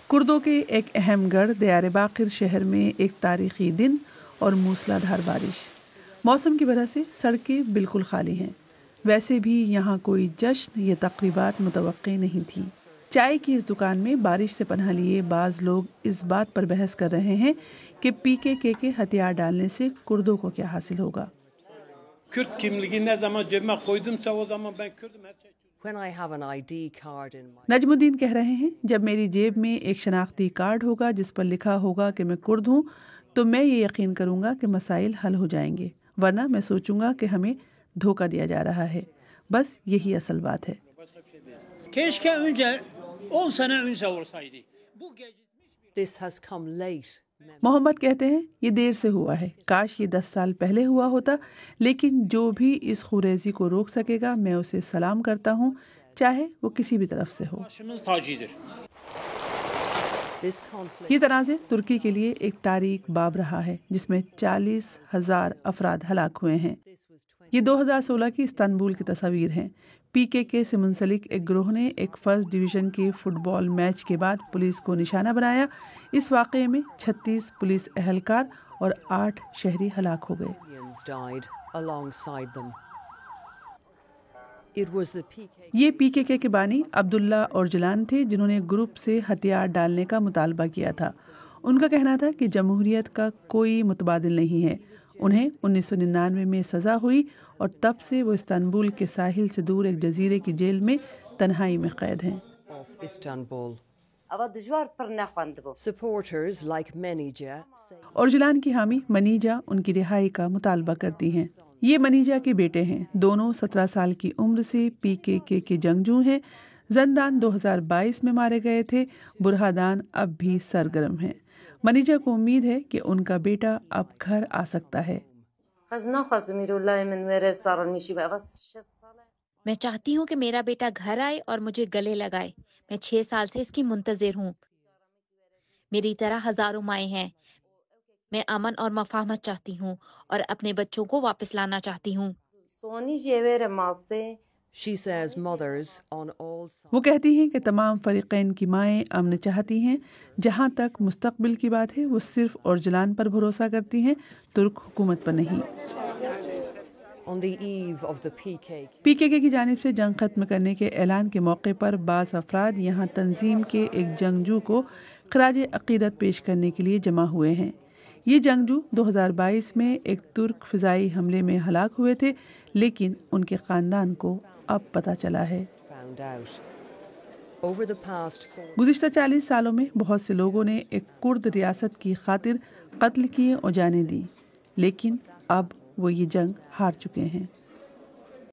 کردوں کے ایک اہم گڑھ دیار باقر شہر میں ایک تاریخی دن اور موسلادھار بارش. موسم کی وجہ سے سڑکیں بالکل خالی ہیں. ویسے بھی یہاں کوئی جشن یا تقریبات متوقع نہیں تھی. چائے کی اس دکان میں بارش سے پناہ لیے بعض لوگ اس بات پر بحث کر رہے ہیں کہ PKK کے ہتھیار ڈالنے سے کردوں کو کیا حاصل ہوگا. نجم الدین کہہ رہے ہیں جب میری جیب میں ایک شناختی کارڈ ہوگا جس پر لکھا ہوگا کہ میں کرد ہوں تو میں یہ یقین کروں گا کہ مسائل حل ہو جائیں گے، ورنہ میں سوچوں گا کہ ہمیں دھوکہ دیا جا رہا ہے. بس یہی اصل بات ہے. محمد کہتے ہیں یہ دیر سے ہوا ہے، کاش یہ 10 سال پہلے ہوا ہوتا، لیکن جو بھی اس خوریزی کو روک سکے گا میں اسے سلام کرتا ہوں، چاہے وہ کسی بھی طرف سے ہو. یہ تنازع ترکی کے لیے ایک تاریک باب رہا ہے جس میں 40,000 افراد ہلاک ہوئے ہیں. یہ 2016 کی استنبول کی تصاویر ہیں. PKK سے منسلک ایک گروہ نے ایک فرسٹ ڈویژن کے فٹ بال میچ کے بعد پولیس کو نشانہ بنایا. اس واقعے میں 36 پولیس اہلکار اور 8 شہری ہلاک ہو گئے. یہ PKK کے بانی عبداللہ اورجلان تھے جنہوں نے گروپ سے ہتھیار ڈالنے کا مطالبہ کیا تھا. ان کا کہنا تھا کہ جمہوریت کا کوئی متبادل نہیں ہے. انہیں 1999 میں سزا ہوئی اور تب سے وہ استنبول کے ساحل سے دور ایک جزیرے کی جیل میں تنہائی میں قید ہیں. اورجلان کی حامی منیجا ان کی رہائی کا مطالبہ کرتی ہیں. یہ منیجا کے بیٹے ہیں. دونوں 17 سال کی عمر سے PKK کے جنگجو ہیں. زندان 2022 میں مارے گئے تھے. برہادان اب بھی سرگرم ہیں. منیجا کو امید ہے کہ ان کا بیٹا اب گھر آ سکتا ہے. میں چاہتی ہوں کہ میرا بیٹا گھر آئے اور مجھے گلے لگائے. میں 6 سال سے اس کی منتظر ہوں. میری طرح ہزاروں مائیں ہیں. میں امن اور مفاہمت چاہتی ہوں اور اپنے بچوں کو واپس لانا چاہتی ہوں. وہ کہتی ہیں کہ تمام فریقین کی مائیں امن چاہتی ہیں. جہاں تک مستقبل کی بات ہے وہ صرف اورجلان پر بھروسہ کرتی ہیں، ترک حکومت پر نہیں. PKK کی جانب سے جنگ ختم کرنے کے اعلان کے موقع پر بعض افراد یہاں تنظیم کے ایک جنگجو کو خراج عقیدت پیش کرنے کے لیے جمع ہوئے ہیں. یہ جنگجو 2022 میں ایک ترک فضائی حملے میں ہلاک ہوئے تھے، لیکن ان کے خاندان کو اب پتہ چلا ہے. گزشتہ 40 سالوں میں بہت سے لوگوں نے ایک کرد ریاست کی خاطر قتل کیے اور جانیں دی، لیکن اب وہ یہ جنگ ہار چکے ہیں.